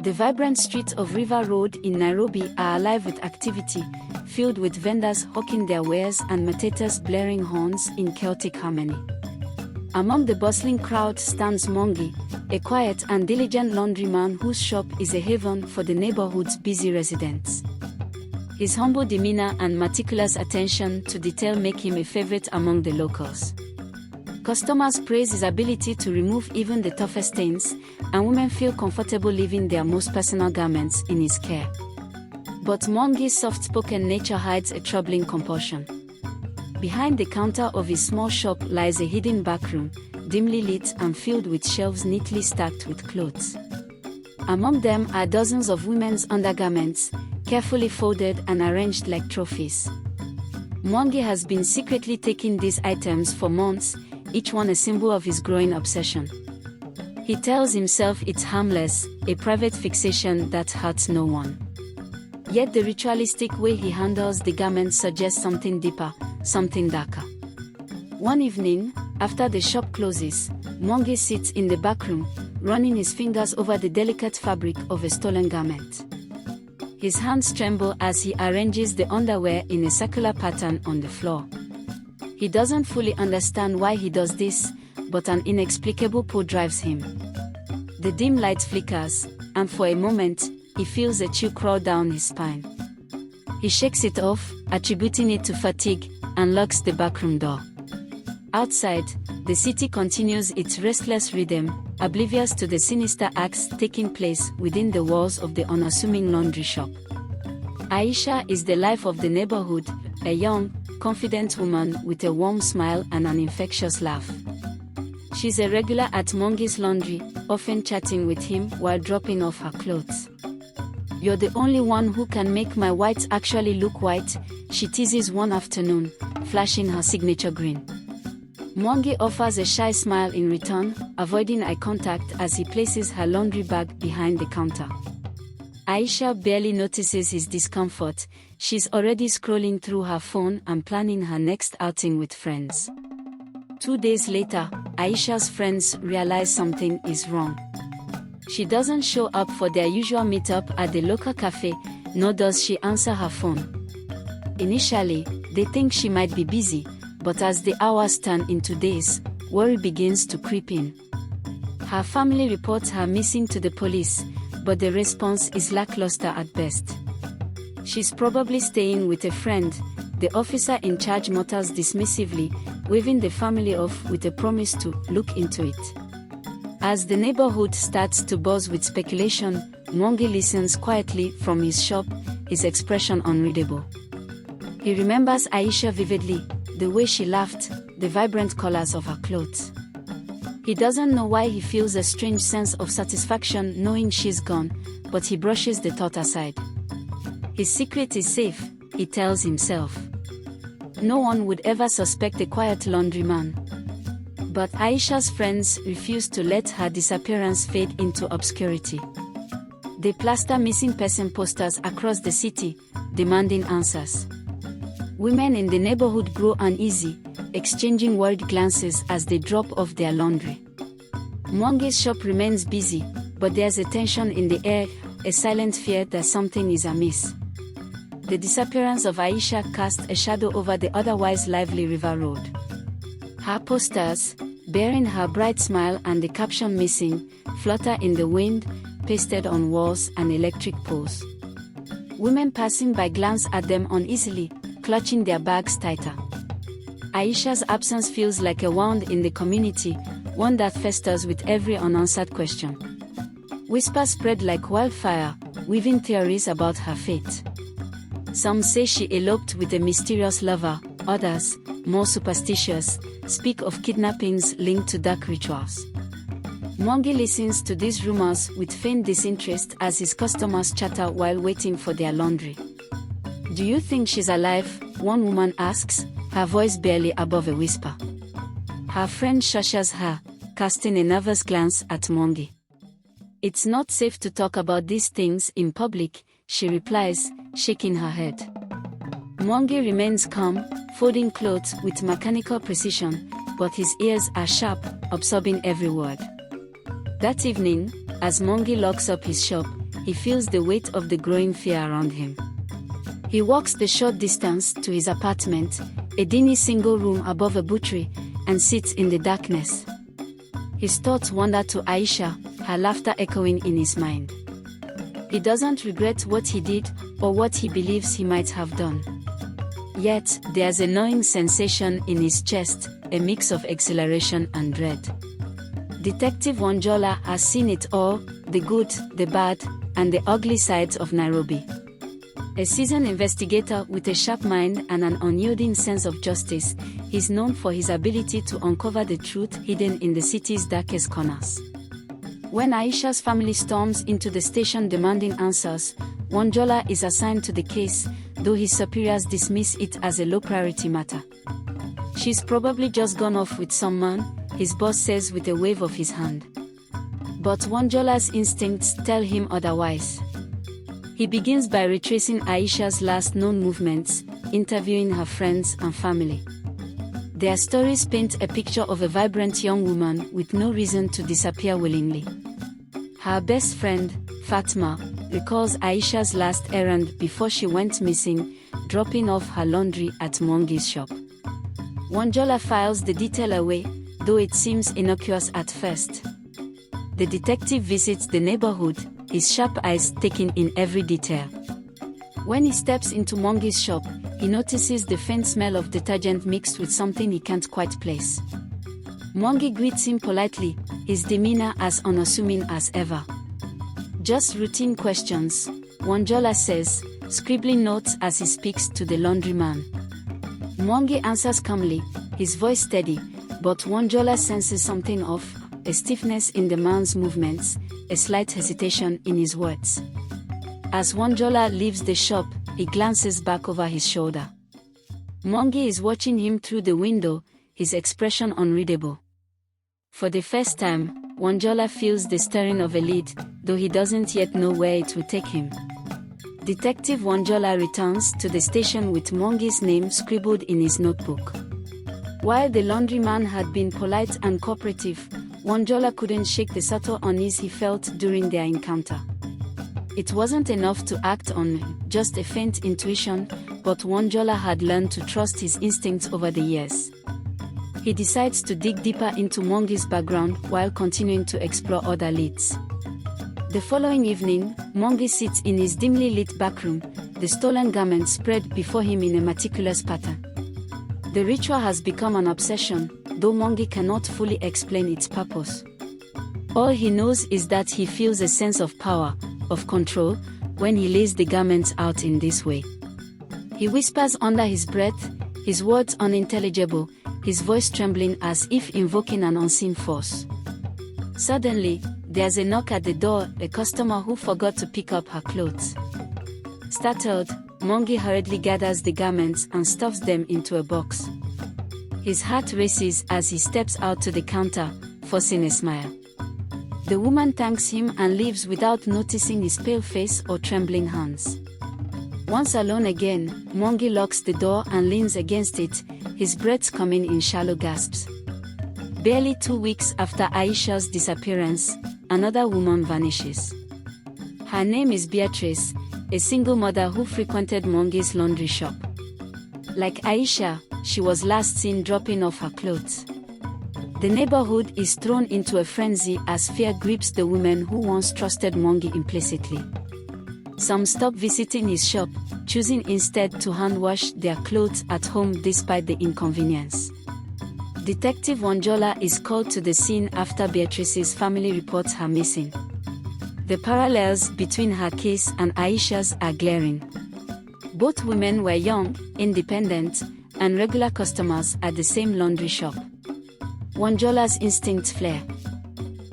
The vibrant streets of River Road in Nairobi are alive with activity, filled with vendors hawking their wares and matators blaring horns in chaotic harmony. Among the bustling crowd stands Mongi, a quiet and diligent laundryman whose shop is a haven for the neighborhood's busy residents. His humble demeanor and meticulous attention to detail make him a favorite among the locals. Customers praise his ability to remove even the toughest stains, and women feel comfortable leaving their most personal garments in his care. But Mongi's soft-spoken nature hides a troubling compulsion. Behind the counter of his small shop lies a hidden backroom, dimly lit and filled with shelves neatly stacked with clothes. Among them are dozens of women's undergarments, carefully folded and arranged like trophies. Mongi has been secretly taking these items for months, each one a symbol of his growing obsession. He tells himself it's harmless, a private fixation that hurts no one. Yet the ritualistic way he handles the garments suggests something deeper, something darker. One evening, after the shop closes, Mongi sits in the back room, running his fingers over the delicate fabric of a stolen garment. His hands tremble as he arranges the underwear in a circular pattern on the floor. He doesn't fully understand why he does this, but an inexplicable pull drives him. The dim light flickers, and for a moment, he feels a chill crawl down his spine. He shakes it off, attributing it to fatigue, and locks the backroom door. Outside, the city continues its restless rhythm, oblivious to the sinister acts taking place within the walls of the unassuming laundry shop. Aisha is the life of the neighborhood, a young, confident woman with a warm smile and an infectious laugh. She's a regular at Mongi's laundry, often chatting with him while dropping off her clothes. "You're the only one who can make my whites actually look white," she teases one afternoon, flashing her signature grin. Mongi offers a shy smile in return, avoiding eye contact as he places her laundry bag behind the counter. Aisha barely notices his discomfort. She's already scrolling through her phone and planning her next outing with friends. 2 days later, Aisha's friends realize something is wrong. She doesn't show up for their usual meetup at the local cafe, nor does she answer her phone. Initially, they think she might be busy, but as the hours turn into days, worry begins to creep in. Her family reports her missing to the police, but the response is lackluster at best. "She's probably staying with a friend," the officer in charge mutters dismissively, waving the family off with a promise to look into it. As the neighborhood starts to buzz with speculation, Mongi listens quietly from his shop, his expression unreadable. He remembers Aisha vividly, the way she laughed, the vibrant colors of her clothes. He doesn't know why he feels a strange sense of satisfaction knowing she's gone, but he brushes the thought aside. His secret is safe, he tells himself. No one would ever suspect the quiet laundryman. But Aisha's friends refuse to let her disappearance fade into obscurity. They plaster missing person posters across the city, demanding answers. Women in the neighborhood grow uneasy, exchanging worried glances as they drop off their laundry. Mongi's shop remains busy, but there's a tension in the air, a silent fear that something is amiss. The disappearance of Aisha casts a shadow over the otherwise lively River Road. Her posters, bearing her bright smile and the caption "missing," flutter in the wind, pasted on walls and electric poles. Women passing by glance at them uneasily, clutching their bags tighter. Aisha's absence feels like a wound in the community, one that festers with every unanswered question. Whispers spread like wildfire, weaving theories about her fate. Some say she eloped with a mysterious lover, others, more superstitious, speak of kidnappings linked to dark rituals. Mongi listens to these rumors with faint disinterest as his customers chatter while waiting for their laundry. "Do you think she's alive?" one woman asks, her voice barely above a whisper. Her friend shushes her, casting a nervous glance at Mongi. "It's not safe to talk about these things in public," she replies, shaking her head. Mongi remains calm, folding clothes with mechanical precision, but his ears are sharp, absorbing every word. That evening, as Mongi locks up his shop, he feels the weight of the growing fear around him. He walks the short distance to his apartment, a dingy single room above a buttery, and sits in the darkness. His thoughts wander to Aisha, her laughter echoing in his mind. He doesn't regret what he did or what he believes he might have done. Yet, there's a gnawing sensation in his chest, a mix of exhilaration and dread. Detective Wanjola has seen it all, the good, the bad, and the ugly sides of Nairobi. A seasoned investigator with a sharp mind and an unyielding sense of justice, he's known for his ability to uncover the truth hidden in the city's darkest corners. When Aisha's family storms into the station demanding answers, Wanjola is assigned to the case, though his superiors dismiss it as a low-priority matter. "She's probably just gone off with some man," his boss says with a wave of his hand. But Wanjola's instincts tell him otherwise. He begins by retracing Aisha's last known movements, interviewing her friends and family. Their stories paint a picture of a vibrant young woman with no reason to disappear willingly. Her best friend, Fatma, recalls Aisha's last errand before she went missing, dropping off her laundry at Mwangi's shop. Wanjola files the detail away, though it seems innocuous at first. The detective visits the neighborhood, his sharp eyes taking in every detail. When he steps into Mwangi's shop, he notices the faint smell of detergent mixed with something he can't quite place. Mwangi greets him politely, his demeanor as unassuming as ever. "Just routine questions," Wanjola says, scribbling notes as he speaks to the laundryman. Mwangi answers calmly, his voice steady, but Wanjola senses something off, a stiffness in the man's movements, a slight hesitation in his words. As Wanjola leaves the shop, he glances back over his shoulder. Mwangi is watching him through the window, his expression unreadable. For the first time, Wanjola feels the stirring of a lead, though he doesn't yet know where it will take him. Detective Wanjola returns to the station with Mwangi's name scribbled in his notebook. While the laundryman had been polite and cooperative, Wanjola couldn't shake the subtle unease he felt during their encounter. It wasn't enough to act on just a faint intuition, but Wanjola had learned to trust his instincts over the years. He decides to dig deeper into Mwangi's background while continuing to explore other leads. The following evening, Mwangi sits in his dimly lit backroom, the stolen garment spread before him in a meticulous pattern. The ritual has become an obsession, though Mwangi cannot fully explain its purpose. All he knows is that he feels a sense of power, of control, when he lays the garments out in this way. He whispers under his breath, his words unintelligible, his voice trembling as if invoking an unseen force. Suddenly, there's a knock at the door, a customer who forgot to pick up her clothes. Startled, Mwangi hurriedly gathers the garments and stuffs them into a box. His heart races as he steps out to the counter, forcing a smile. The woman thanks him and leaves without noticing his pale face or trembling hands. Once alone again, Mwangi locks the door and leans against it, his breath coming in shallow gasps. Barely 2 weeks after Aisha's disappearance, another woman vanishes. Her name is Beatrice, a single mother who frequented Mwangi's laundry shop. Like Aisha, she was last seen dropping off her clothes. The neighborhood is thrown into a frenzy as fear grips the women who once trusted Mwangi implicitly. Some stop visiting his shop, choosing instead to hand-wash their clothes at home despite the inconvenience. Detective Wanjola is called to the scene after Beatrice's family reports her missing. The parallels between her case and Aisha's are glaring. Both women were young, independent, and regular customers at the same laundry shop. Wanjola's instincts flare.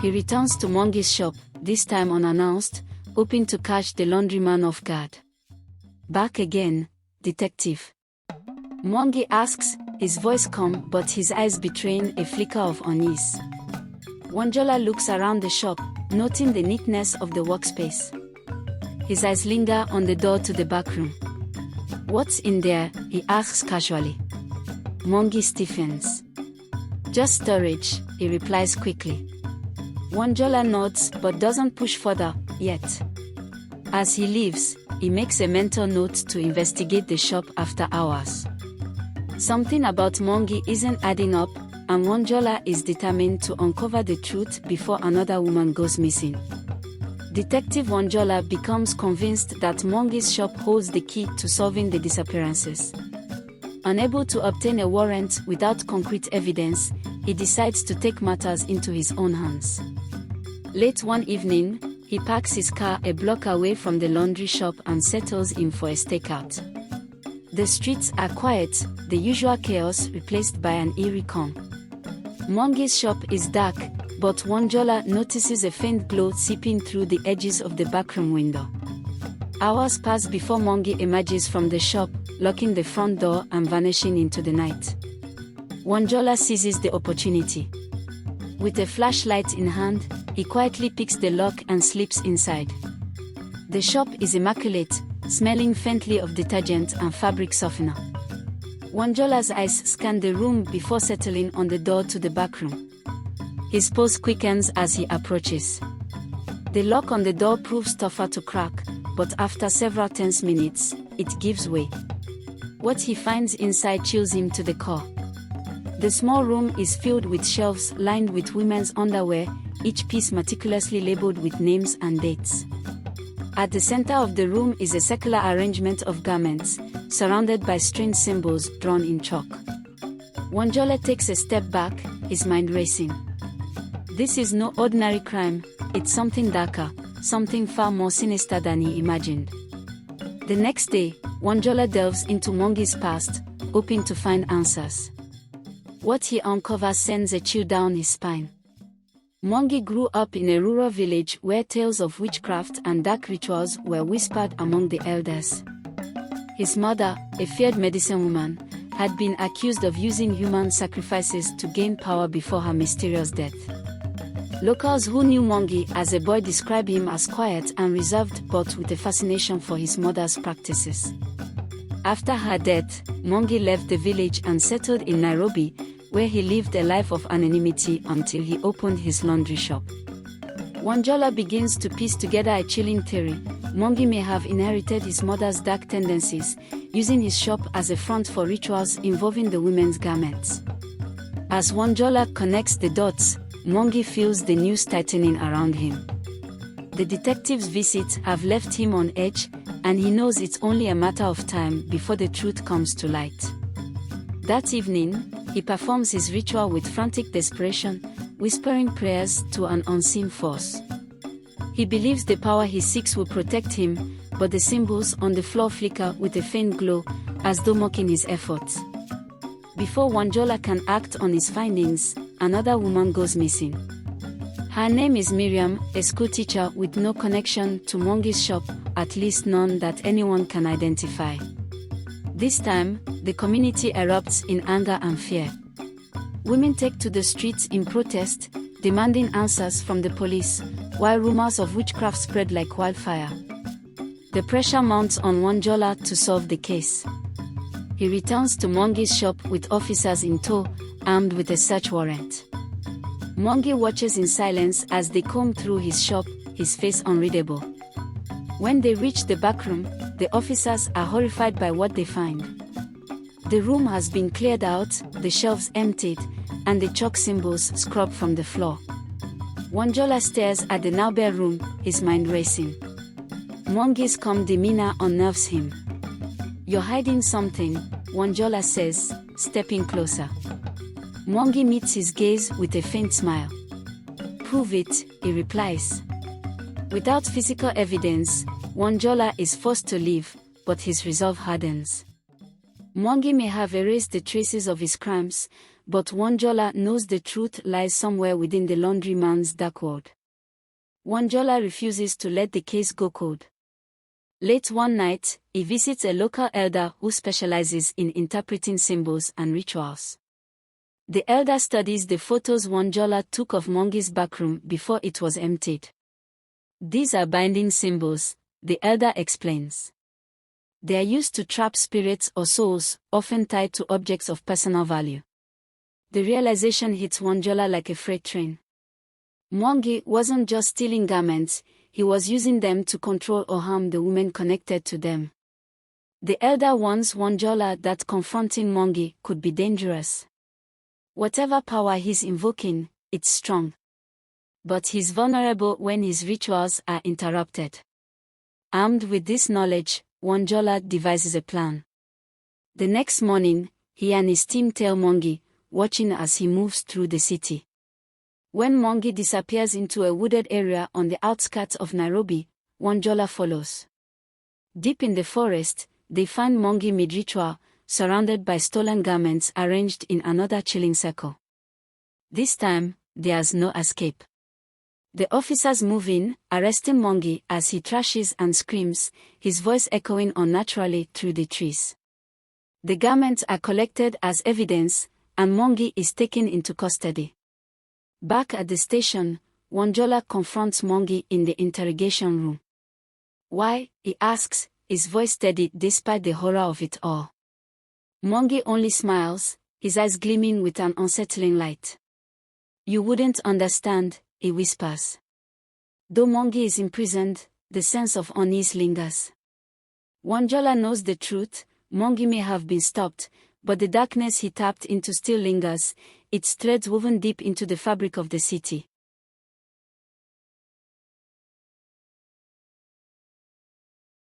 He returns to Mwangi's shop, this time unannounced, hoping to catch the laundryman off guard. "Back again, detective?" Mwangi asks, his voice calm but his eyes betraying a flicker of unease. Wanjola looks around the shop, noting the neatness of the workspace. His eyes linger on the door to the back room. "What's in there?" he asks casually. Mwangi stiffens. "Just storage," he replies quickly. Wanjola nods but doesn't push further, yet. As he leaves, he makes a mental note to investigate the shop after hours. Something about Mongi isn't adding up, and Wanjola is determined to uncover the truth before another woman goes missing. Detective Wanjola becomes convinced that Mongi's shop holds the key to solving the disappearances. Unable to obtain a warrant without concrete evidence, he decides to take matters into his own hands. Late one evening, he parks his car a block away from the laundry shop and settles in for a stakeout. The streets are quiet, the usual chaos replaced by an eerie calm. Mongi's shop is dark, but Wanjola notices a faint glow seeping through the edges of the backroom window. Hours pass before Mongi emerges from the shop, locking the front door and vanishing into the night. Wanjola seizes the opportunity. With a flashlight in hand, he quietly picks the lock and slips inside. The shop is immaculate, smelling faintly of detergent and fabric softener. Wanjola's eyes scan the room before settling on the door to the back room. His pulse quickens as he approaches. The lock on the door proves tougher to crack, but after several tense minutes, it gives way. What he finds inside chills him to the core. The small room is filled with shelves lined with women's underwear, each piece meticulously labeled with names and dates. At the center of the room is a circular arrangement of garments, surrounded by strange symbols drawn in chalk. Wanjola takes a step back, his mind racing. This is no ordinary crime, it's something darker, something far more sinister than he imagined. The next day, Wanjola delves into Mongi's past, hoping to find answers. What he uncovers sends a chill down his spine. Mongi grew up in a rural village where tales of witchcraft and dark rituals were whispered among the elders. His mother, a feared medicine woman, had been accused of using human sacrifices to gain power before her mysterious death. Locals who knew Mongi as a boy describe him as quiet and reserved but with a fascination for his mother's practices. After her death, Mongi left the village and settled in Nairobi, where he lived a life of anonymity until he opened his laundry shop. Wanjola begins to piece together a chilling theory. Mongi may have inherited his mother's dark tendencies, using his shop as a front for rituals involving the women's garments. As Wanjola connects the dots, Mongi feels the news tightening around him. The detective's visits have left him on edge, and he knows it's only a matter of time before the truth comes to light. That evening, he performs his ritual with frantic desperation, whispering prayers to an unseen force. He believes the power he seeks will protect him, but the symbols on the floor flicker with a faint glow, as though mocking his efforts. Before Wanjola can act on his findings, another woman goes missing. Her name is Miriam, a schoolteacher with no connection to Mongi's shop, at least none that anyone can identify. This time, the community erupts in anger and fear. Women take to the streets in protest, demanding answers from the police, while rumors of witchcraft spread like wildfire. The pressure mounts on Wanjola to solve the case. He returns to Mongi's shop with officers in tow, armed with a search warrant. Mongi watches in silence as they comb through his shop, his face unreadable. When they reach the back room, the officers are horrified by what they find. The room has been cleared out, the shelves emptied, and the chalk symbols scrubbed from the floor. Wanjola stares at the now bare room, his mind racing. Mongi's calm demeanor unnerves him. "You're hiding something," Wanjola says, stepping closer. Mongi meets his gaze with a faint smile. "Prove it," he replies. Without physical evidence, Wanjola is forced to leave, but his resolve hardens. Mongi may have erased the traces of his crimes, but Wanjola knows the truth lies somewhere within the laundryman's dark world. Wanjola refuses to let the case go cold. Late one night, he visits a local elder who specializes in interpreting symbols and rituals. The elder studies the photos Wanjola took of Mongi's backroom before it was emptied. "These are binding symbols," the elder explains. They are used to trap spirits or souls, often tied to objects of personal value. The realization hits Wanjola like a freight train. Mongi wasn't just stealing garments, he was using them to control or harm the women connected to them. The elder ones warned Jola that confronting Mongi could be dangerous. Whatever power he's invoking, it's strong. But he's vulnerable when his rituals are interrupted. Armed with this knowledge, Wanjola devises a plan. The next morning, he and his team tail Mongi, watching as he moves through the city. When Mongi disappears into a wooded area on the outskirts of Nairobi, Wanjola follows. Deep in the forest, they find Mongi mid-ritual, surrounded by stolen garments arranged in another chilling circle. This time, there's no escape. The officers move in, arresting Mongi as he thrashes and screams, his voice echoing unnaturally through the trees. The garments are collected as evidence, and Mongi is taken into custody. Back at the station, Wanjola confronts Mongi in the interrogation room. Why, he asks, his voice steady despite the horror of it all. Mongi only smiles, his eyes gleaming with an unsettling light. You wouldn't understand, he whispers. Though Mongi is imprisoned, the sense of unease lingers. Wanjola knows the truth. Mongi may have been stopped, but the darkness he tapped into still lingers, its threads woven deep into the fabric of the city.